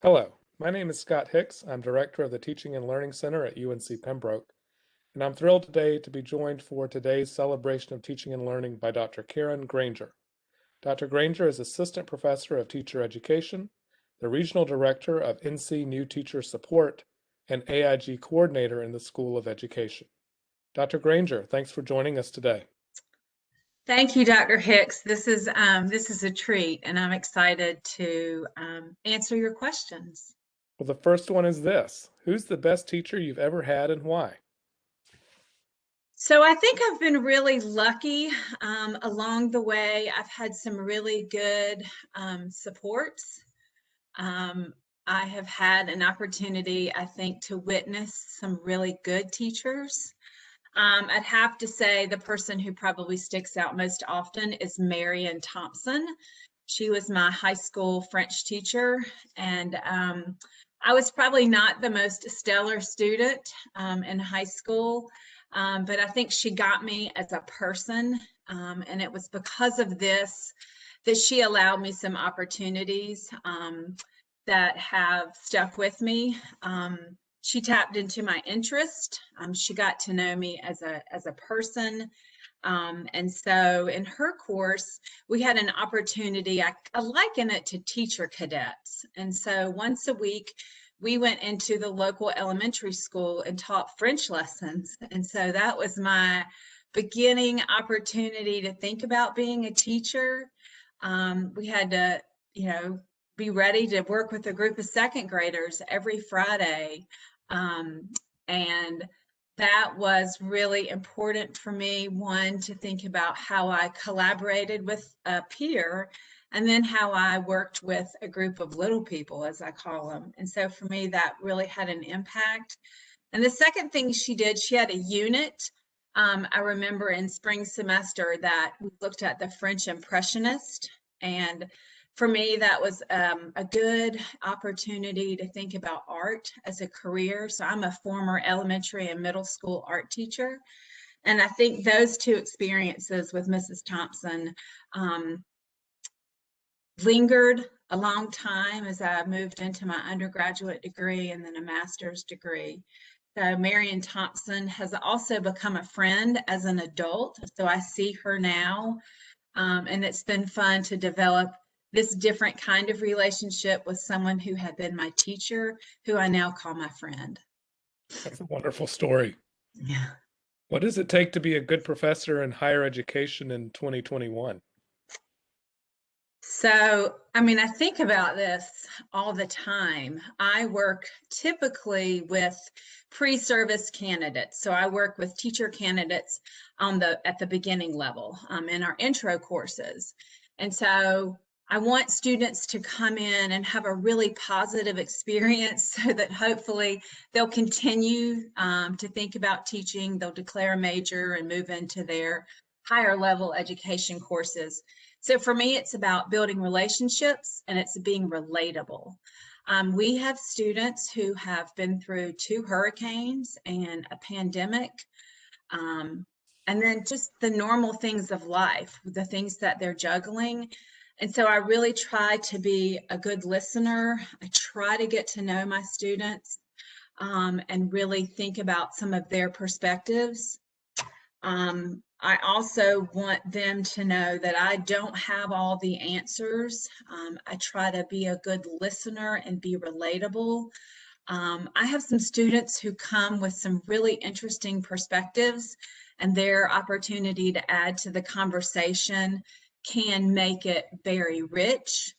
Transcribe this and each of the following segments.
Hello, my name is Scott Hicks. I'm Director of the Teaching and Learning Center at UNC Pembroke, and I'm thrilled today to be joined for today's celebration of teaching and learning by Dr. Karen Granger. Dr. Granger is Assistant Professor of Teacher Education, the Regional Director of NC New Teacher Support, and AIG Coordinator in the School of Education. Dr. Granger, thanks for joining us today. Thank you, Dr. Hicks. This is a treat, and I'm excited to answer your questions. Well, the first one is this: who's the best teacher you've ever had and why? So I think I've been really lucky along the way. I've had some really good supports. I have had an opportunity, I think, to witness some really good teachers. I'd have to say the person who probably sticks out most often is Marian Thompson. She was my high school French teacher, and I was probably not the most stellar student in high school, but I think she got me as a person, and it was because of this that she allowed me some opportunities that have stuck with me. She tapped into my interest. She got to know me as a person. And so in her course, we had an opportunity, I liken it to teacher cadets. And so once a week, we went into the local elementary school and taught French lessons. And so that was my beginning opportunity to think about being a teacher. We had to, be ready to work with a group of second graders every Friday. And that was really important for me, one, to think about how I collaborated with a peer, and then how I worked with a group of little people, as I call them. And so for me, that really had an impact. And the second thing she did, she had a unit. I remember in spring semester that we looked at the French Impressionist, and for me, that was a good opportunity to think about art as a career. So I'm a former elementary and middle school art teacher. And I think those two experiences with Mrs. Thompson lingered a long time as I moved into my undergraduate degree and then a master's degree. So Marian Thompson has also become a friend as an adult. So I see her now, and it's been fun to develop this different kind of relationship with someone who had been my teacher, who I now call my friend. That's a wonderful story. Yeah. What does it take to be a good professor in higher education in 2021? So, I think about this all the time. I work typically with pre-service candidates. So I work with teacher candidates at the beginning level in our intro courses. And so I want students to come in and have a really positive experience so that hopefully they'll continue to think about teaching, they'll declare a major and move into their higher level education courses. So for me, it's about building relationships and it's being relatable. We have students who have been through 2 hurricanes and a pandemic, and then just the normal things of life, the things that they're juggling. And so I really try to be a good listener. I try to get to know my students and really think about some of their perspectives. I also want them to know that I don't have all the answers. I try to be a good listener and be relatable. I have some students who come with some really interesting perspectives, and their opportunity to add to the conversation can make it very rich.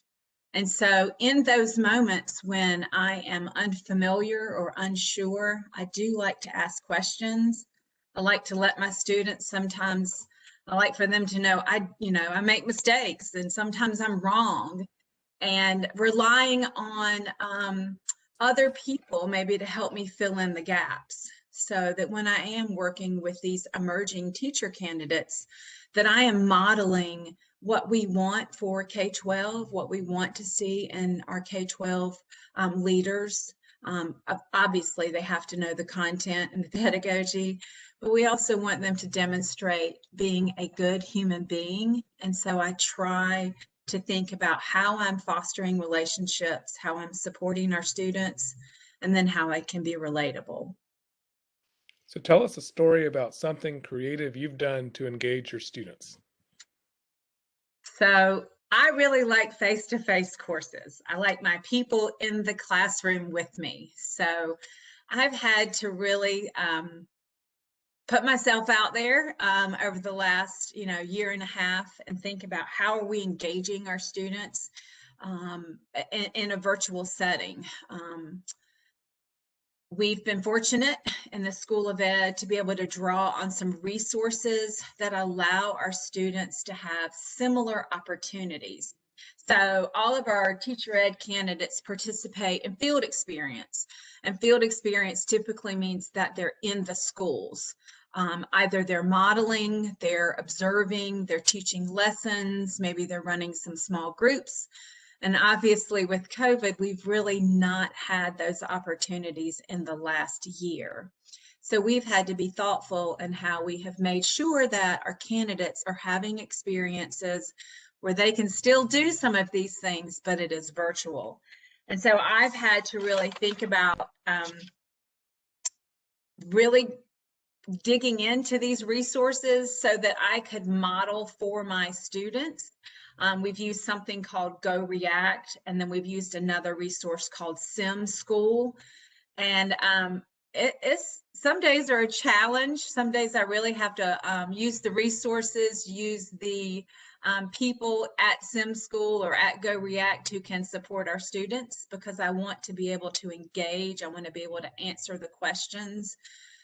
And so in those moments when I am unfamiliar or unsure, I do like to ask questions. I like to let my students, sometimes I like for them to know I make mistakes and sometimes I'm wrong, and relying on other people maybe to help me fill in the gaps, so that when I am working with these emerging teacher candidates, that I am modeling what we want for K-12, what we want to see in our K-12 leaders. Obviously, they have to know the content and the pedagogy, but we also want them to demonstrate being a good human being. And so I try to think about how I'm fostering relationships, how I'm supporting our students, and then how I can be relatable. So tell us a story about something creative you've done to engage your students. So I really like face-to-face courses. I like my people in the classroom with me. So I've had to really put myself out there over the last year and a half and think about how are we engaging our students in a virtual setting. We've been fortunate in the School of Ed to be able to draw on some resources that allow our students to have similar opportunities. So all of our teacher ed candidates participate in field experience, and field experience typically means that they're in the schools. Either they're modeling, they're observing, they're teaching lessons, maybe they're running some small groups. And obviously with COVID, we've really not had those opportunities in the last year. So we've had to be thoughtful in how we have made sure that our candidates are having experiences where they can still do some of these things, but it is virtual. And so I've had to really think about really digging into these resources so that I could model for my students. We've used something called Go React, and then we've used another resource called Sim School. And it's some days are a challenge. Some days I really have to use the resources, use the people at Sim School or at Go React who can support our students, because I want to be able to engage. I want to be able to answer the questions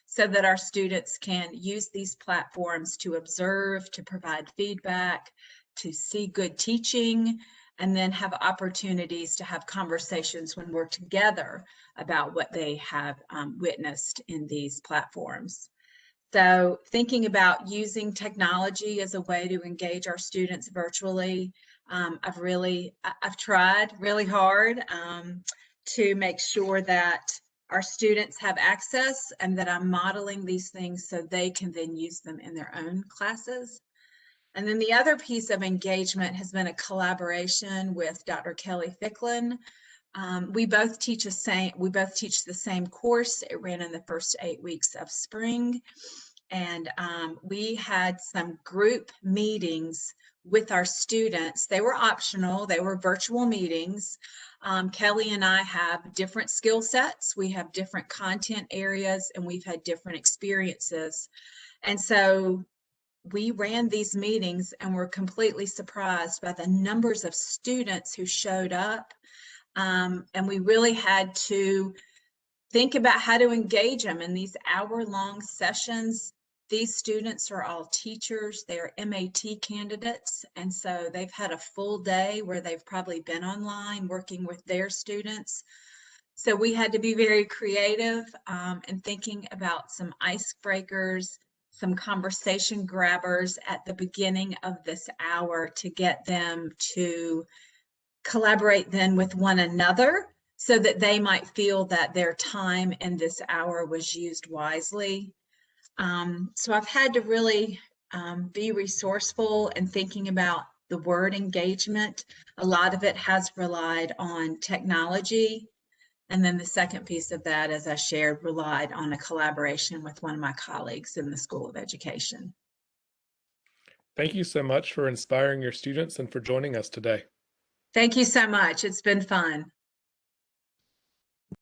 so that our students can use these platforms to observe, to provide feedback, to see good teaching, and then have opportunities to have conversations when we're together about what they have witnessed in these platforms. So thinking about using technology as a way to engage our students virtually, I've tried really hard to make sure that our students have access and that I'm modeling these things so they can then use them in their own classes. And then the other piece of engagement has been a collaboration with Dr. Kelly Ficklin. We both teach the same course. It ran in the first 8 weeks of spring. And we had some group meetings with our students. They were optional, they were virtual meetings. Kelly and I have different skill sets, we have different content areas, and we've had different experiences. And so we ran these meetings and were completely surprised by the numbers of students who showed up. And we really had to think about how to engage them in these hour-long sessions. These students are all teachers, they're MAT candidates, and so they've had a full day where they've probably been online working with their students. So we had to be very creative in thinking about some icebreakers, some conversation grabbers at the beginning of this hour to get them to collaborate then with one another so that they might feel that their time in this hour was used wisely. So I've had to really be resourceful in thinking about the word engagement. A lot of it has relied on technology. And then the second piece of that, as I shared, relied on a collaboration with one of my colleagues in the School of Education. Thank you so much for inspiring your students and for joining us today. Thank you so much. It's been fun.